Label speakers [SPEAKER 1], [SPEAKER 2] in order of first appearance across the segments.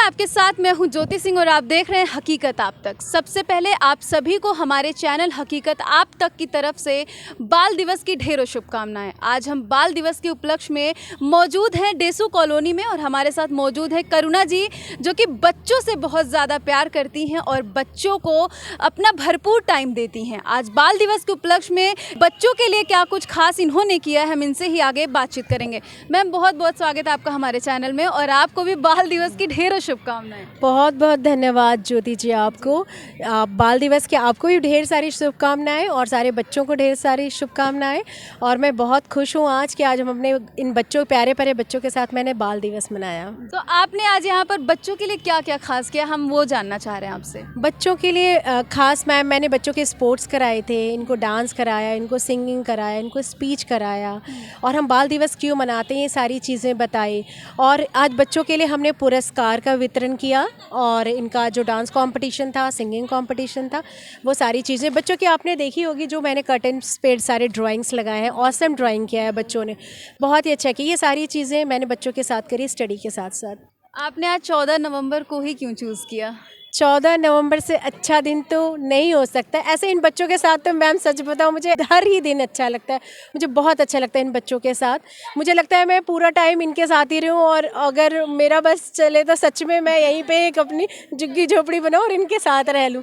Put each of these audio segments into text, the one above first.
[SPEAKER 1] आपके साथ मैं हूं ज्योति सिंह और आप देख रहे हैं हकीकत आप तक। सबसे पहले आप सभी को हमारे चैनल हकीकत आप तक की तरफ से बाल दिवस की ढेरों शुभकामनाएं। आज हम बाल दिवस के उपलक्ष्य में मौजूद हैं डेसू कॉलोनी में और हमारे साथ मौजूद है करुणा जी, जो कि बच्चों से बहुत ज़्यादा प्यार करती हैं और बच्चों को अपना भरपूर टाइम देती हैं। आज बाल दिवस के उपलक्ष्य में बच्चों के लिए क्या कुछ खास इन्होंने किया है, हम इनसे ही आगे बातचीत करेंगे। मैम, बहुत बहुत स्वागत है आपका हमारे चैनल में और आपको भी बाल दिवस की ढेरों शुभकामनाएं।
[SPEAKER 2] बहुत बहुत धन्यवाद ज्योति जी आपको। बाल दिवस की आपको भी ढेर सारी शुभकामनाएं और सारे बच्चों को ढेर सारी शुभकामनाएं। और मैं बहुत खुश हूँ आज कि आज हम अपने इन बच्चों प्यारे प्यारे बच्चों के साथ मैंने बाल दिवस मनाया।
[SPEAKER 1] तो आपने आज यहाँ पर बच्चों के लिए क्या क्या खास किया, हम वो जानना चाह रहे हैं आपसे।
[SPEAKER 2] बच्चों के लिए खास मैंने बच्चों के स्पोर्ट्स कराए थे, इनको डांस कराया, इनको सिंगिंग कराया, इनको स्पीच कराया और हम बाल दिवस क्यों मनाते हैं ये सारी चीज़ें बताई। और आज बच्चों के लिए हमने पुरस्कार का वितरण किया और इनका जो डांस कंपटीशन था, सिंगिंग कंपटीशन था, वो सारी चीज़ें बच्चों की आपने देखी होगी। जो मैंने कर्टन्स पे सारे ड्राइंग्स लगाए हैं, ऑसम ड्राइंग किया है बच्चों ने, बहुत ही अच्छा किया। ये सारी चीज़ें मैंने बच्चों के साथ करी स्टडी के साथ साथ।
[SPEAKER 1] आपने आज 14 नवंबर को ही क्यों चूज़ किया?
[SPEAKER 2] 14 नवंबर से अच्छा दिन तो नहीं हो सकता। ऐसे इन बच्चों के साथ तो मैम सच बताऊँ मुझे हर ही दिन अच्छा लगता है। मुझे बहुत अच्छा लगता है इन बच्चों के साथ। मुझे लगता है मैं पूरा टाइम इनके साथ ही रहूँ और अगर मेरा बस चले तो सच में मैं यहीं पे एक अपनी झुग्गी झोपड़ी बनाऊँ और इनके साथ रह लूँ।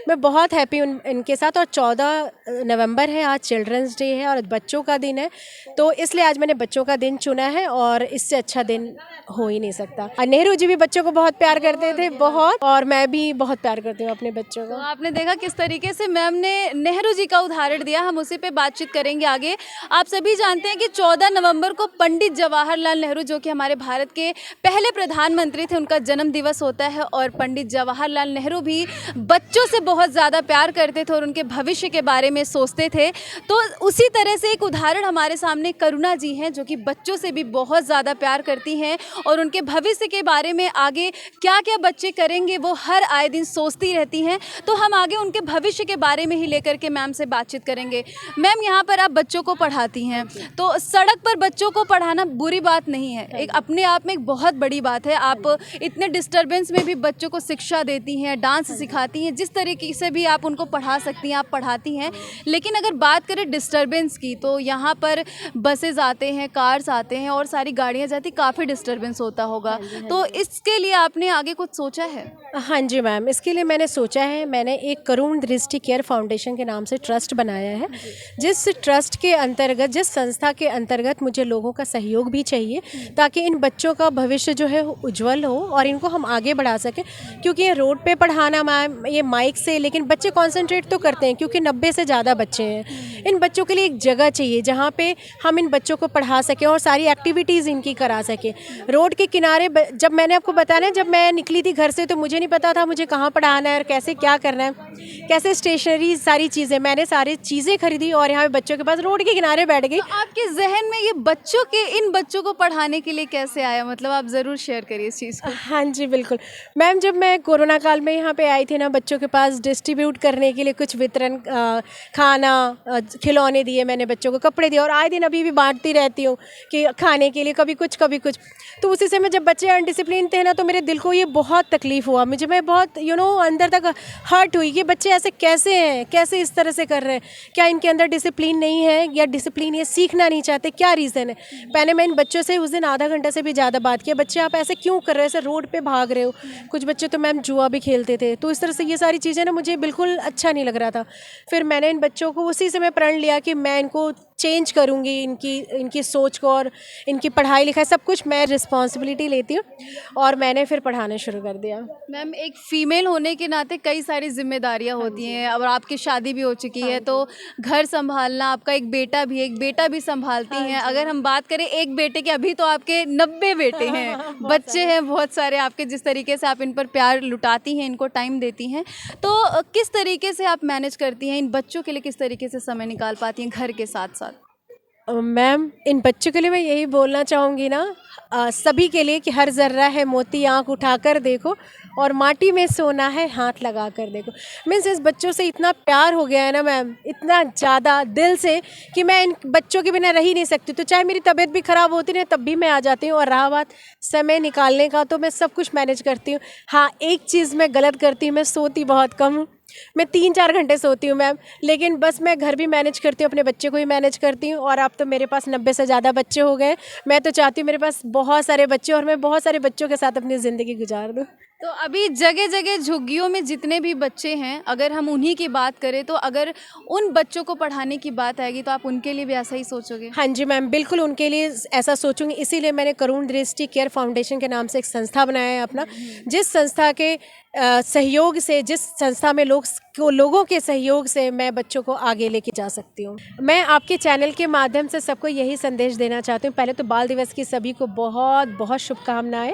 [SPEAKER 2] मैं बहुत हैप्पी हूँ इनके साथ। और 14 नवंबर है, आज चिल्ड्रंस डे है और बच्चों का दिन है, तो इसलिए आज मैंने बच्चों का दिन चुना है और इससे अच्छा दिन हो ही नहीं सकता। और नेहरू जी भी बच्चों को बहुत प्यार करते थे, बहुत, और मैं भी बहुत प्यार करती हूँ अपने बच्चों को।
[SPEAKER 1] तो आपने देखा किस तरीके से मैम ने नेहरू जी का उदाहरण दिया, हम उसी पे बातचीत करेंगे आगे। आप सभी जानते हैं कि 14 नवंबर को पंडित जवाहरलाल नेहरू, जो कि हमारे भारत के पहले प्रधानमंत्री थे, उनका जन्म दिवस होता है। और पंडित जवाहरलाल नेहरू भी बच्चों से बहुत ज़्यादा प्यार करते थे और उनके भविष्य के बारे में सोचते थे। तो उसी तरह से एक उदाहरण हमारे सामने करुणा जी हैं, जो कि बच्चों से भी बहुत ज़्यादा प्यार करती हैं और उनके भविष्य के बारे में आगे क्या क्या बच्चे करेंगे वो हर आए दिन सोचती रहती हैं। तो हम आगे उनके भविष्य के बारे में ही लेकर के मैम से बातचीत करेंगे। मैम, यहाँ पर आप बच्चों को पढ़ाती हैं, तो सड़क पर बच्चों को पढ़ाना बुरी बात नहीं है, एक अपने आप में एक बहुत बड़ी बात है। आप इतने डिस्टर्बेंस में भी बच्चों को शिक्षा देती हैं, डांस सिखाती हैं, जिस तरीके से भी आप उनको पढ़ा सकती हैं आप पढ़ाती हैं। लेकिन अगर बात करें डिस्टर्बेंस की, तो यहाँ पर बसेज आते हैं, कार्स आते हैं और सारी गाड़ियाँ जाती, काफ़ी डिस्टर्बेंस होता होगा। तो इसके लिए आपने आगे कुछ सोचा है?
[SPEAKER 2] हाँ जी मैम, इसके लिए मैंने सोचा है। मैंने एक करुण दृष्टि केयर फाउंडेशन के नाम से ट्रस्ट बनाया है, जिस ट्रस्ट के अंतर्गत, जिस संस्था के अंतर्गत मुझे लोगों का सहयोग भी चाहिए ताकि इन बच्चों का भविष्य जो है उज्जवल हो और इनको हम आगे बढ़ा सकें। क्योंकि ये रोड पे पढ़ाना मैम, ये माइक से, लेकिन बच्चे कॉन्सेंट्रेट तो करते हैं क्योंकि 90 से ज़्यादा बच्चे हैं। इन बच्चों के लिए एक जगह चाहिए जहाँ पे हम इन बच्चों को पढ़ा सकें और सारी एक्टिविटीज़ इनकी करा सकें। रोड के किनारे जब मैंने आपको बताया ना, जब मैं निकली थी घर से तो मुझे नहीं पता था मुझे कहाँ पढ़ाना है और कैसे क्या करना है, कैसे स्टेशनरी, सारी चीज़ें मैंने सारी चीज़ें खरीदी और यहाँ पे बच्चों के पास रोड के किनारे बैठ गई।
[SPEAKER 1] तो आपके जहन में ये इन बच्चों को पढ़ाने के लिए कैसे आया, मतलब आप ज़रूर शेयर करिए इस चीज़ को।
[SPEAKER 2] हाँ जी बिल्कुल मैम, जब मैं कोरोना काल में यहाँ पे आई थी ना, बच्चों के पास डिस्ट्रीब्यूट करने के लिए कुछ वितरण, खाना, खिलौने दिए मैंने बच्चों को, कपड़े दिए और आए दिन अभी भी बांटती रहती हूँ कि खाने के लिए कभी कुछ कभी कुछ। तो उसी समय जब बच्चे अनडिसिप्लिन थे ना, तो मेरे दिल को ये बहुत तकलीफ़ हुआ, मैं बहुत अंदर तक हर्ट हुई कि बच्चे ऐसे कैसे हैं, कैसे इस तरह से कर रहे हैं, क्या इनके अंदर डिसिप्लिन नहीं है या डिसिप्लिन ये सीखना नहीं चाहते, क्या रीज़न है। पहले मैं इन बच्चों से उस दिन आधा घंटा से भी ज़्यादा बात किया, बच्चे आप ऐसे क्यों कर रहे हो, ऐसे रोड पे भाग रहे हो। कुछ बच्चे तो मैम जुआ भी खेलते थे। तो इस तरह से ये सारी चीज़ें ना मुझे बिल्कुल अच्छा नहीं लग रहा था। फिर मैंने इन बच्चों को उसी समय प्रण लिया कि मैं इनको चेंज करूँगी, इनकी सोच को और इनकी पढ़ाई लिखाई सब कुछ मैं रिस्पॉन्सिबिलिटी लेती हूँ और मैंने फिर पढ़ाना शुरू कर दिया।
[SPEAKER 1] मैम, एक फ़ीमेल होने के नाते कई सारी जिम्मेदारियां होती हैं और आपकी शादी भी हो चुकी है, तो घर संभालना, आपका एक बेटा भी संभालती हैं। अगर हम बात करें एक बेटे की, अभी तो आपके 90 बेटे हैं, बच्चे हैं बहुत सारे आपके, जिस तरीके से आप इन पर प्यार लुटाती हैं, इनको टाइम देती हैं, तो किस तरीके से आप मैनेज करती हैं इन बच्चों के लिए, किस तरीके से समय निकाल पाती हैं घर के साथ साथ?
[SPEAKER 2] मैम इन बच्चों के लिए मैं यही बोलना चाहूँगी ना, सभी के लिए कि हर ज़र्रा है मोती, आँख उठाकर देखो, और माटी में सोना है हाथ लगा कर देखो। मीन्स इस बच्चों से इतना प्यार हो गया है ना मैम, इतना ज़्यादा दिल से, कि मैं इन बच्चों के बिना रह ही नहीं सकती। तो चाहे मेरी तबीयत भी ख़राब होती है तब भी मैं आ जाती हूँ, और रहा बात समय निकालने का तो मैं सब कुछ मैनेज करती हूँ। हाँ, एक चीज़ मैं गलत करती हूँ, मैं सोती बहुत कम हूँ। मैं 3-4 घंटे सोती हूँ मैम, लेकिन बस मैं घर भी मैनेज करती हूँ, अपने बच्चे को भी मैनेज करती हूँ। और अब तो मेरे पास 90 से ज़्यादा बच्चे हो गए। मैं तो चाहती हूँ मेरे पास बहुत सारे बच्चे, और मैं बहुत सारे बच्चों के साथ अपनी ज़िंदगी गुजार दूँ।
[SPEAKER 1] तो अभी जगह जगह झुग्गियों में जितने भी बच्चे हैं, अगर हम उन्हीं की बात करें, तो अगर उन बच्चों को पढ़ाने की बात आएगी तो आप उनके लिए भी ऐसा ही सोचोगे?
[SPEAKER 2] हाँ जी मैम, बिल्कुल उनके लिए ऐसा सोचूंगी। इसीलिए मैंने करुण दृष्टि केयर फाउंडेशन के नाम से एक संस्था बनाया है अपना, जिस संस्था के सहयोग से, जिस संस्था में लोगों के सहयोग से मैं बच्चों को आगे लेके जा सकती हूँ। मैं आपके चैनल के माध्यम से सबको यही संदेश देना चाहती हूँ। पहले तो बाल दिवस की सभी को बहुत बहुत शुभकामनाएं,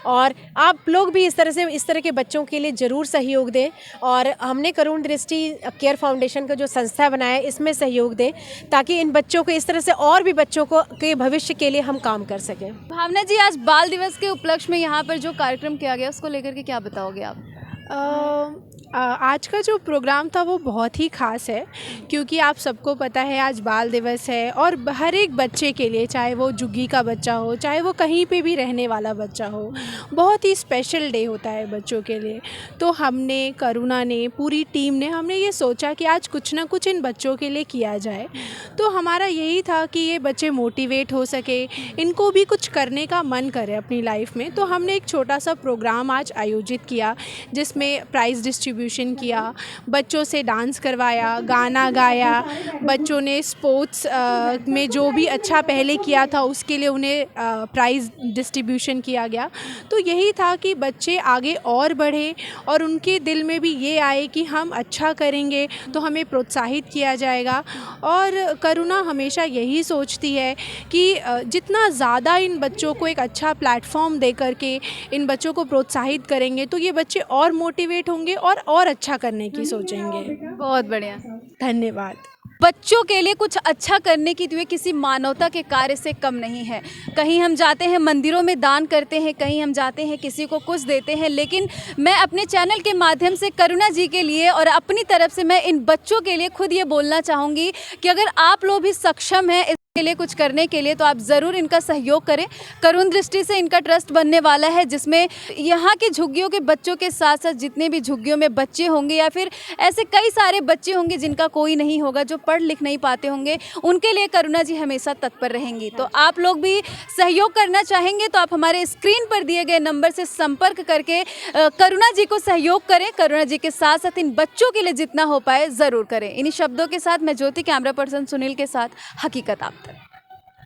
[SPEAKER 2] और आप लोग भी इस तरह के बच्चों के लिए ज़रूर सहयोग दें। और हमने करुण दृष्टि केयर फाउंडेशन का जो संस्था बनाया है, इसमें सहयोग दें, ताकि इन बच्चों को, इस तरह से और भी बच्चों को के भविष्य के लिए हम काम कर सकें।
[SPEAKER 1] भावना जी, आज बाल दिवस के उपलक्ष्य में यहाँ पर जो कार्यक्रम किया गया, उसको लेकर के क्या बताओगे आप?
[SPEAKER 3] आज का जो प्रोग्राम था वो बहुत ही ख़ास है, क्योंकि आप सबको पता है आज बाल दिवस है, और हर एक बच्चे के लिए, चाहे वो झुग्गी का बच्चा हो, चाहे वो कहीं पे भी रहने वाला बच्चा हो, बहुत ही स्पेशल डे होता है बच्चों के लिए। तो हमने, करुणा ने, पूरी टीम ने, हमने ये सोचा कि आज कुछ ना कुछ इन बच्चों के लिए किया जाए। तो हमारा यही था कि ये बच्चे मोटिवेट हो सके, इनको भी कुछ करने का मन करे अपनी लाइफ में। तो हमने एक छोटा सा प्रोग्राम आज आयोजित किया, जिसमें प्राइज़ डिस्ट्रीब्यूशन किया, बच्चों से डांस करवाया, गाना गाया, बच्चों ने स्पोर्ट्स में जो भी अच्छा पहले किया था उसके लिए उन्हें प्राइज़ डिस्ट्रीब्यूशन किया गया। तो यही था कि बच्चे आगे और बढ़ें, और उनके दिल में भी ये आए कि हम अच्छा करेंगे तो हमें प्रोत्साहित किया जाएगा। और करुणा हमेशा यही सोचती है कि जितना ज़्यादा इन बच्चों को एक अच्छा प्लेटफॉर्म दे करके इन बच्चों को प्रोत्साहित करेंगे, तो ये बच्चे और मोटिवेट होंगे और अच्छा करने की सोचेंगे।
[SPEAKER 1] बहुत बढ़िया।
[SPEAKER 3] धन्यवाद।
[SPEAKER 1] बच्चों के लिए कुछ अच्छा करने की तो ये किसी मानवता के कार्य से कम नहीं है। कहीं हम जाते हैं मंदिरों में दान करते हैं, कहीं हम जाते हैं किसी को कुछ देते हैं, लेकिन मैं अपने चैनल के माध्यम से करुणा जी के लिए और अपनी तरफ से मैं इन बच्चों के लिए खुद ये बोलना चाहूँगी कि अगर आप लोग भी सक्षम हैं के लिए कुछ करने के लिए, तो आप ज़रूर इनका सहयोग करें। करुण दृष्टि से इनका ट्रस्ट बनने वाला है, जिसमें यहाँ के झुग्गियों के बच्चों के साथ साथ जितने भी झुग्गियों में बच्चे होंगे, या फिर ऐसे कई सारे बच्चे होंगे जिनका कोई नहीं होगा, जो पढ़ लिख नहीं पाते होंगे, उनके लिए करुणा जी हमेशा तत्पर रहेंगी। तो आप लोग भी सहयोग करना चाहेंगे तो आप हमारे स्क्रीन पर दिए गए नंबर से संपर्क करके करुणा जी को सहयोग करें। करुणा जी के साथ साथ इन बच्चों के लिए जितना हो पाए ज़रूर करें। इन्हीं शब्दों के साथ मैं ज्योति, कैमरा पर्सन सुनील के साथ हकीकत आप तक।